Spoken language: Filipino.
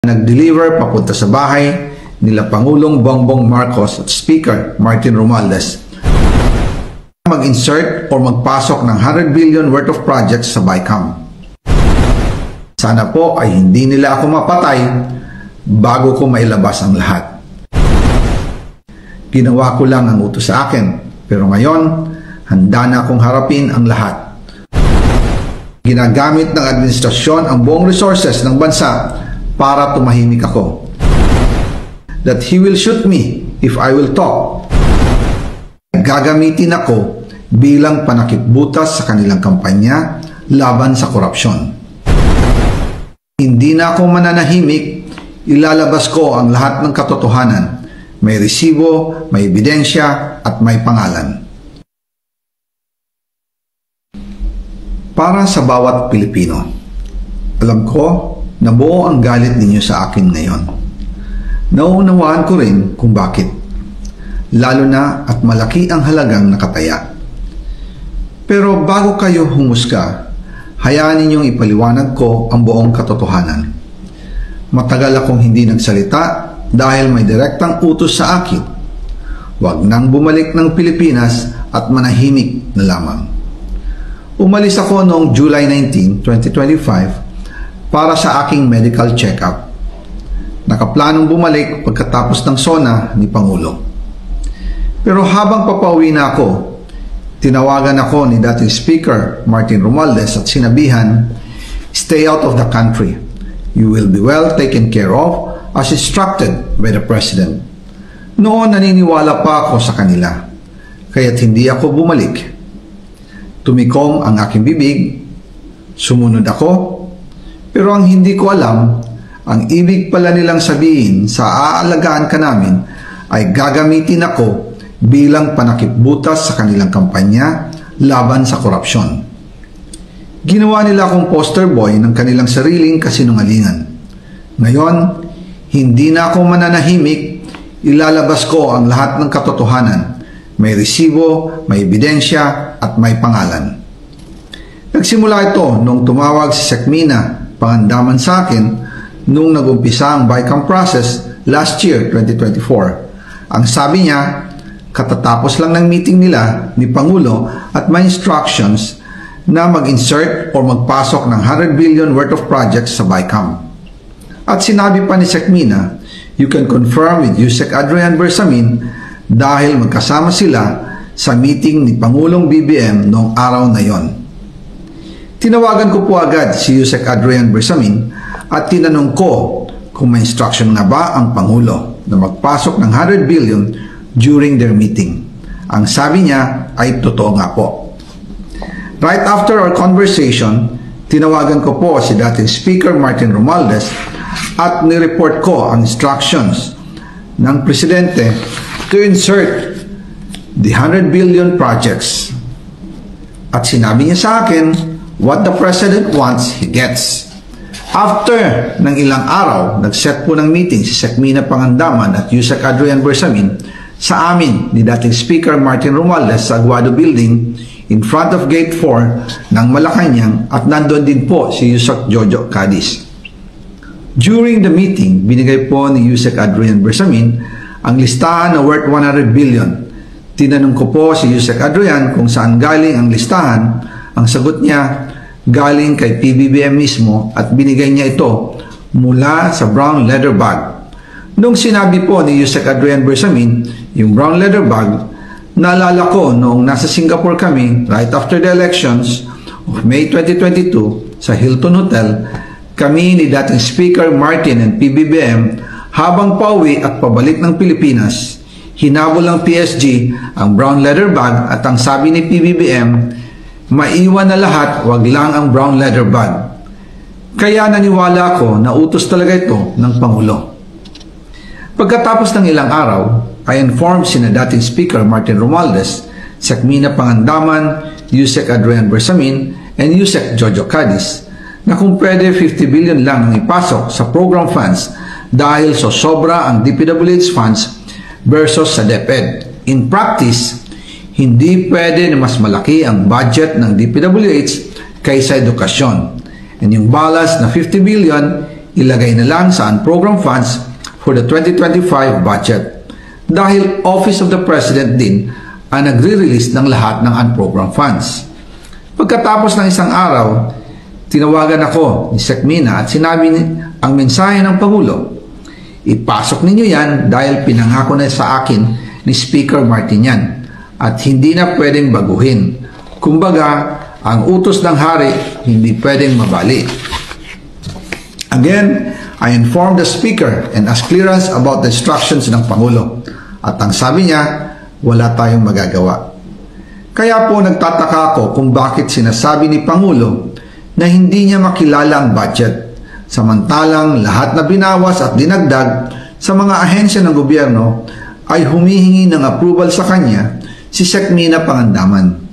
nag-deliver papunta sa bahay nila Pangulong Bongbong Marcos at Speaker Martin Romualdez mag-insert o magpasok ng 100 billion worth of projects sa BICAM. Sana po ay hindi nila ako mapatay bago ko mailabas ang lahat. Ginawa ko lang ang utos sa akin, pero ngayon, handa na akong harapin ang lahat. Ginagamit ng administrasyon ang buong resources ng bansa para tumahimik ako. That he will shoot me if I will talk. Gagamitin ako bilang panakipbutas sa kanilang kampanya laban sa korupsyon. Hindi na ako mananahimik, ilalabas ko ang lahat ng katotohanan. May resibo, may ebidensya, at may pangalan. Para sa bawat Pilipino, alam ko na buo ang galit ninyo sa akin ngayon. Nauunawaan ko rin kung bakit. Lalo na at malaki ang halagang nakataya. Pero bago kayo humusga, hayaan ninyong ipaliwanag ko ang buong katotohanan. Matagal akong hindi nagsalita dahil may direktang utos sa akin. Huwag nang bumalik ng Pilipinas at manahimik na lamang. Umalis ako noong July 19, 2025 para sa aking medical check-up. Nakaplanong bumalik pagkatapos ng SONA ni Pangulo. Pero habang papauwi na ako, tinawagan ako ni dating Speaker Martin Romualdez at sinabihan, "Stay out of the country. You will be well taken care of as instructed by the President." Noon naniniwala pa ako sa kanila, kaya't hindi ako bumalik. Tumikom ang aking bibig, sumunod ako, pero ang hindi ko alam, ang ibig pala nilang sabihin sa aalagaan ka namin ay gagamitin ako bilang panakipbutas sa kanilang kampanya laban sa korupsyon. Ginawa nila akong poster boy ng kanilang sariling kasinungalingan. Ngayon, hindi na ako mananahimik, ilalabas ko ang lahat ng katotohanan. May resibo, may ebidensya, at may pangalan. Nagsimula ito nung tumawag si Sekmina Pangandaman sa akin nung nag-umpisa ang BICAM process last year, 2024. Ang sabi niya, katatapos lang ng meeting nila ni Pangulo at may instructions na mag-insert o magpasok ng 100 billion worth of projects sa BICAM. At sinabi pa ni Sekmina, "You can confirm with Yusek Adrian Bersamin dahil magkasama sila sa meeting ni Pangulong BBM noong araw na yon." Tinawagan ko po agad si Yusek Adrian Bersamin at tinanong ko kung may instruction nga ba ang Pangulo na magpasok ng 100 billion during their meeting. Ang sabi niya ay totoo nga po. Right after our conversation, tinawagan ko po si dating Speaker Martin Romualdez at nireport ko ang instructions ng Presidente to insert the 100 billion projects. At sinabi niya sa akin, what the President wants, he gets. After ng ilang araw, nag-set po ng meeting si Sekmina Pangandaman at Yusek Adrian Bersamin sa amin ni dating Speaker Martin Romualdez sa Aguado Building in front of Gate 4 ng Malacanang at nandun din po si Yusek Jojo Cadiz. During the meeting, binigay po ni Yusek Adrian Bersamin ang listahan na worth 100 billion. Tinanong ko po si Yusek Adrian kung saan galing ang listahan. Ang sagot niya, galing kay PBBM mismo at binigay niya ito mula sa brown leather bag. Nung sinabi po ni Yusek Adrian Bersamin, yung brown leather bag, naalala ko noong nasa Singapore kami right after the elections of May 2022 sa Hilton Hotel, kami ni dating Speaker Martin and PBBM habang pauwi at pabalik ng Pilipinas, hinabol ng PSG ang brown leather bag at ang sabi ni PBBM, maiwan na lahat, wag lang ang brown leather bag. Kaya naniwala ako na utos talaga ito ng Pangulo. Pagkatapos ng ilang araw, I informed sina dating Speaker Martin Romualdez, Sekmina Pangandaman, Yusek Adrian Bersamin, and Yusek Jojo Cadiz na kung pwede 50 billion lang ang ipasok sa program funds dahil so sobra ang DPWH funds versus sa DepEd. In practice, hindi pwede na mas malaki ang budget ng DPWH kaysa edukasyon. And yung balance na 50 billion, ilagay na lang sa unprogrammed funds for the 2025 budget dahil Office of the President din ang nagre-release ng lahat ng unprogrammed funds. Pagkatapos ng isang araw, tinawagan ako ni Sec Mina at sinabi ang mensahe ng Pangulo. Ipasok ninyo yan dahil pinangako na sa akin ni Speaker Martinian at hindi na pwedeng baguhin. Kumbaga, ang utos ng hari hindi pwedeng mabali. Again, I informed the Speaker and asked clearance about the instructions ng Pangulo. At ang sabi niya, wala tayong magagawa. Kaya po nagtataka ako kung bakit sinasabi ni Pangulo na hindi niya makilala ang budget, samantalang lahat na binawas at dinagdag sa mga ahensya ng gobyerno ay humihingi ng approval sa kanya si Sec Mina Pangandaman.